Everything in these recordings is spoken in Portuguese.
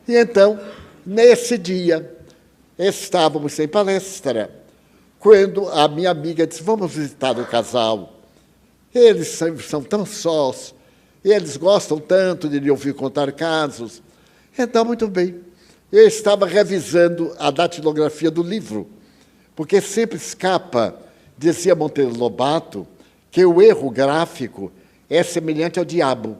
E então, nesse dia, estávamos sem palestra, quando a minha amiga disse, vamos visitar o casal. Eles são tão sós, eles gostam tanto de lhe ouvir contar casos. Então, muito bem, eu estava revisando a datilografia do livro, porque sempre escapa, dizia Monteiro Lobato, que o erro gráfico é semelhante ao diabo.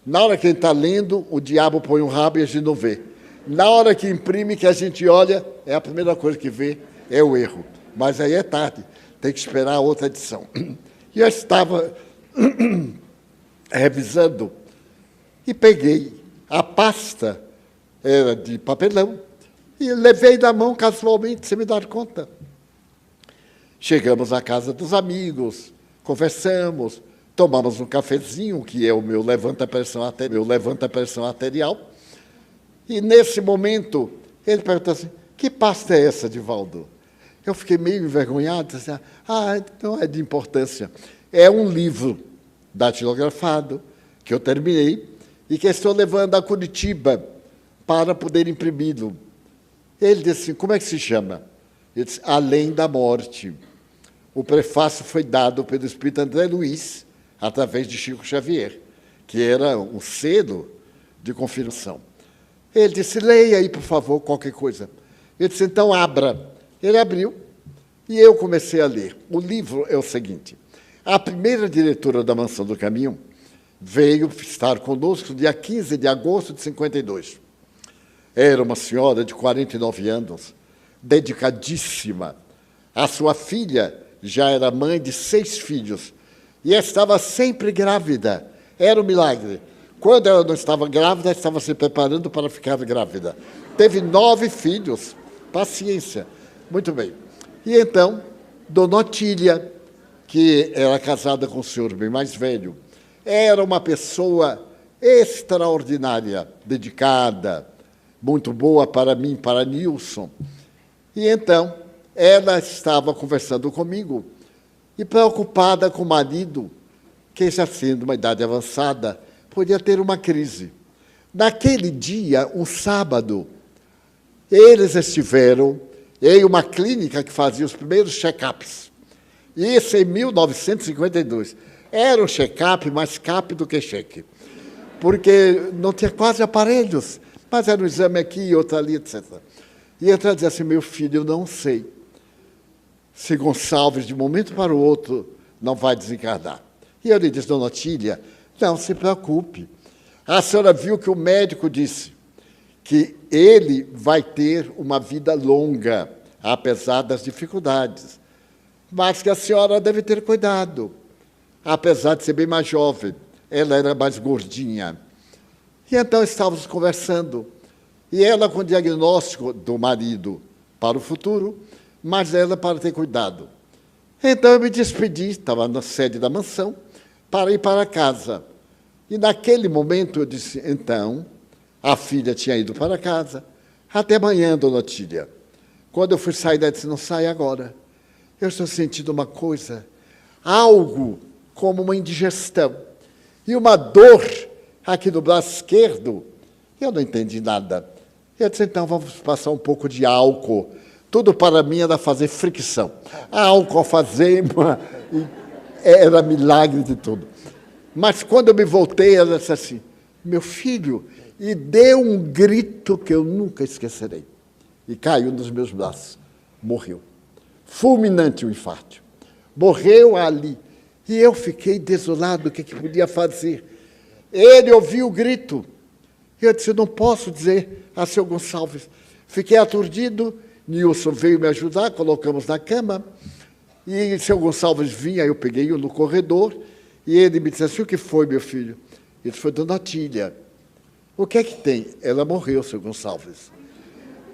Na hora que a gente está lendo, o diabo põe um rabo e a gente não vê. Na hora que imprime, que a gente olha, é a primeira coisa que vê, é o erro. Mas aí é tarde, tem que esperar a outra edição. E eu estava revisando e peguei a pasta, era de papelão, e levei na mão casualmente, sem me dar conta. Chegamos à casa dos amigos, conversamos, tomamos um cafezinho, que é o meu levanta-pressão arterial, e, nesse momento, ele perguntou assim, que pasta é essa, Divaldo? Eu fiquei meio envergonhado, disse assim, não é de importância. É um livro datilografado, que eu terminei, e que estou levando a Curitiba para poder imprimi-lo. Ele disse assim, como é que se chama? Eu disse, Além da Morte. O prefácio foi dado pelo espírito André Luiz, através de Chico Xavier, que era um selo de confirmação. Ele disse, leia aí, por favor, qualquer coisa. Eu disse, então, abra. Ele abriu e eu comecei a ler. O livro é o seguinte, a primeira diretora da Mansão do Caminho veio estar conosco dia 15 de agosto de 52. Era uma senhora de 49 anos, dedicadíssima. A sua filha já era mãe de 6 filhos e estava sempre grávida. Era um milagre. Quando ela não estava grávida, estava se preparando para ficar grávida. Teve 9 filhos. Paciência. Muito bem. E então, Dona Otília, que era casada com o senhor bem mais velho, era uma pessoa extraordinária, dedicada, muito boa para mim, para Nilson. E então, ela estava conversando comigo e preocupada com o marido, que já sendo uma idade avançada, podia ter uma crise. Naquele dia, um sábado, eles estiveram em uma clínica que fazia os primeiros check-ups. Isso em 1952. Era um check-up mais cap do que cheque, porque não tinha quase aparelhos, mas era um exame aqui, outro ali, etc. E então ela dizia assim, meu filho, eu não sei se Gonçalves, de um momento para o outro, não vai desencarnar. E eu lhe disse, Dona Otília, não se preocupe. A senhora viu que o médico disse que ele vai ter uma vida longa, apesar das dificuldades, mas que a senhora deve ter cuidado, apesar de ser bem mais jovem. Ela era mais gordinha. E então estávamos conversando, e ela com o diagnóstico do marido para o futuro, mas ela para ter cuidado. Então eu me despedi, estava na sede da mansão, para ir para casa. E naquele momento eu disse, então, a filha tinha ido para casa, até amanhã, Dona Otília. Quando eu fui sair, ela disse, não sai agora. Eu estou sentindo uma coisa, algo como uma indigestão, e uma dor aqui no braço esquerdo. Eu não entendi nada. Eu disse, então, vamos passar um pouco de álcool. Tudo para mim era fazer fricção. Álcool, alfazema, era milagre de tudo. Mas quando eu me voltei, ela disse assim, meu filho, e deu um grito que eu nunca esquecerei. E caiu nos meus braços. Morreu. Fulminante o infarto. Morreu ali. E eu fiquei desolado, o que podia fazer? Ele ouviu o grito. Eu disse, eu não posso dizer a seu Gonçalves. Fiquei aturdido, Nilson veio me ajudar, colocamos na cama, e seu Gonçalves vinha, eu peguei-o no corredor, e ele me disse assim, o que foi, meu filho? Ele disse, foi Dona Otília. O que é que tem? Ela morreu, seu Gonçalves.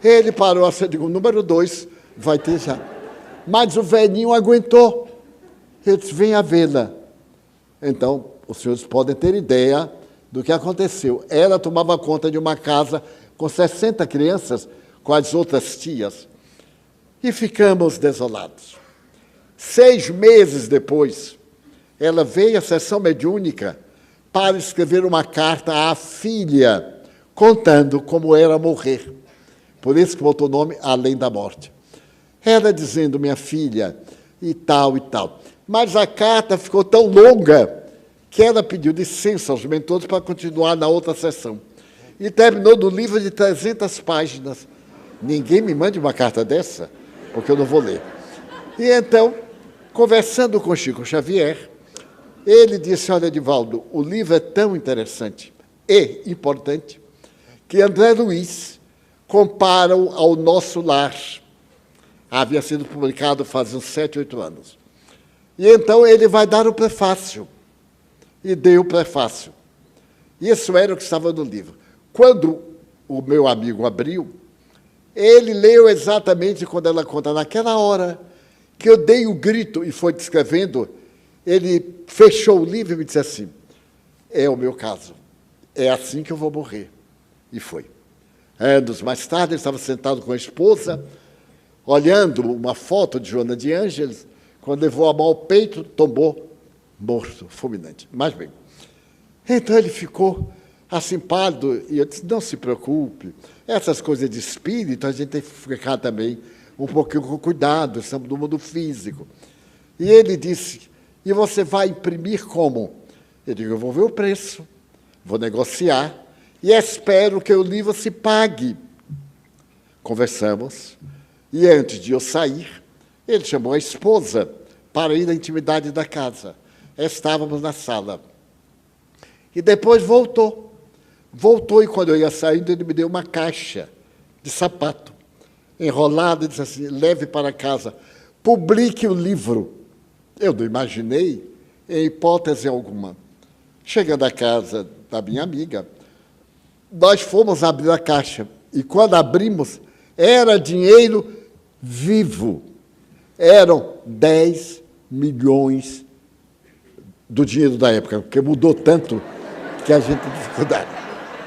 Ele parou assim, digo, número 2, vai ter já. Mas o velhinho aguentou. Eu disse, venha vê-la. Então, os senhores podem ter ideia do que aconteceu. Ela tomava conta de uma casa com 60 crianças, com as outras tias, e ficamos desolados. 6 meses depois, ela veio à sessão mediúnica para escrever uma carta à filha, contando como era morrer. Por isso que botou o nome Além da Morte. Ela dizendo, minha filha, e tal, e tal. Mas a carta ficou tão longa que ela pediu licença aos mentores para continuar na outra sessão. E terminou no livro de 300 páginas. Ninguém me mande uma carta dessa, porque eu não vou ler. E então, conversando com Chico Xavier, ele disse, olha, Edivaldo, o livro é tão interessante e importante que André Luiz compara-o ao Nosso Lar. Havia sido publicado faz uns 7, 8 anos. E então ele vai dar o prefácio. E deu o prefácio. Isso era o que estava no livro. Quando o meu amigo abriu, ele leu exatamente quando ela conta, naquela hora que eu dei o grito e foi descrevendo, ele fechou o livro e me disse assim, é o meu caso, é assim que eu vou morrer. E foi. Anos mais tarde, ele estava sentado com a esposa, olhando uma foto de Joana de Ângeles, quando levou a mão ao peito, tombou morto, fulminante. Mas bem, então ele ficou assim pálido, e eu disse, não se preocupe, essas coisas de espírito, a gente tem que ficar também um pouquinho com cuidado, estamos no mundo físico. E ele disse, e você vai imprimir como? Eu digo, eu vou ver o preço, vou negociar, e espero que o livro se pague. Conversamos, e antes de eu sair, ele chamou a esposa para ir na intimidade da casa. Estávamos na sala. E depois voltou. Voltou, e quando eu ia saindo, ele me deu uma caixa de sapato, enrolada, e disse assim, leve para casa, publique o livro. Eu não imaginei, em hipótese alguma. Chegando à casa da minha amiga, nós fomos abrir a caixa, e quando abrimos, era dinheiro vivo. Eram 10 milhões do dinheiro da época, porque mudou tanto que a gente tem dificuldade.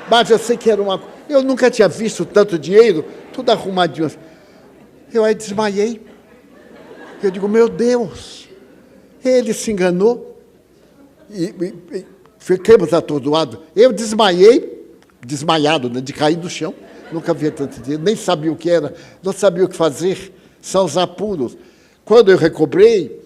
Mas eu sei que era uma... Eu nunca tinha visto tanto dinheiro, tudo arrumadinho. Eu aí desmaiei. Eu digo, meu Deus, ele se enganou. E fiquemos atordoados. Eu desmaiei, desmaiado, né, de cair no chão. Nunca havia tanto dinheiro, nem sabia o que era, não sabia o que fazer. São os apuros. Quando eu recobrei,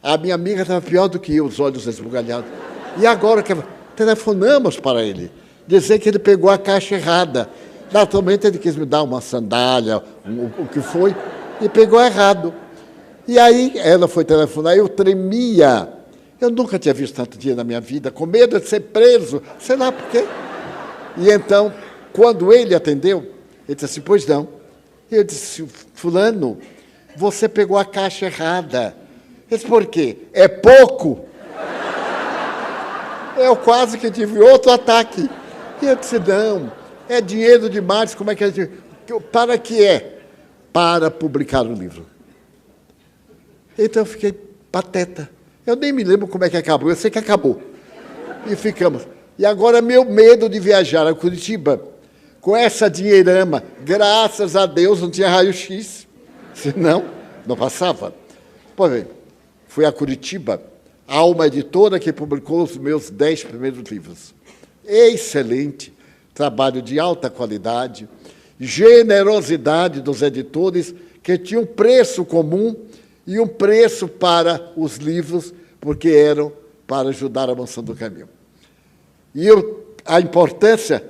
a minha amiga estava pior do que eu, os olhos esbugalhados. E agora que telefonamos para ele, dizer que ele pegou a caixa errada. Naturalmente, ele quis me dar uma sandália, o que foi, e pegou errado. E aí, ela foi telefonar, eu tremia. Eu nunca tinha visto tanto dinheiro na minha vida, com medo de ser preso, sei lá por quê. E então, quando ele atendeu, ele disse assim, pois não. Eu disse, fulano, você pegou a caixa errada. Ele disse, por quê? É pouco. Eu quase que tive outro ataque. E eu disse, não, é dinheiro demais, como é que é? Para que é? Para publicar o livro. Então eu fiquei pateta. Eu nem me lembro como é que acabou, eu sei que acabou. E ficamos. E agora meu medo de viajar a Curitiba, com essa dinheirama, graças a Deus não tinha raio-x, senão não passava. Pois bem, fui a Curitiba, há uma editora que publicou os meus 10 primeiros livros. Excelente, trabalho de alta qualidade, generosidade dos editores, que tinham um preço comum e um preço para os livros, porque eram para ajudar a Mansão do Caminho. E a importância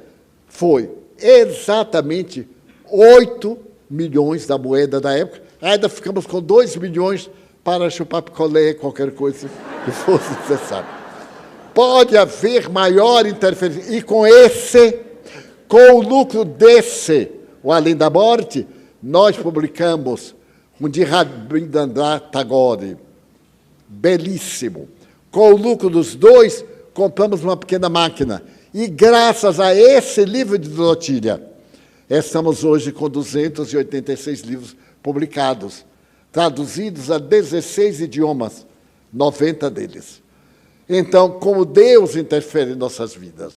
foi exatamente 8 milhões da moeda da época, ainda ficamos com 2 milhões para chupar picolé, qualquer coisa que fosse necessário. Pode haver maior interferência. E com o lucro desse, o Além da Morte, nós publicamos um de Rabindranath Tagore, belíssimo. Com o lucro dos dois, compramos uma pequena máquina. E graças a esse livro de Dorotilha, estamos hoje com 286 livros publicados, traduzidos a 16 idiomas, 90 deles. Então, como Deus interfere em nossas vidas.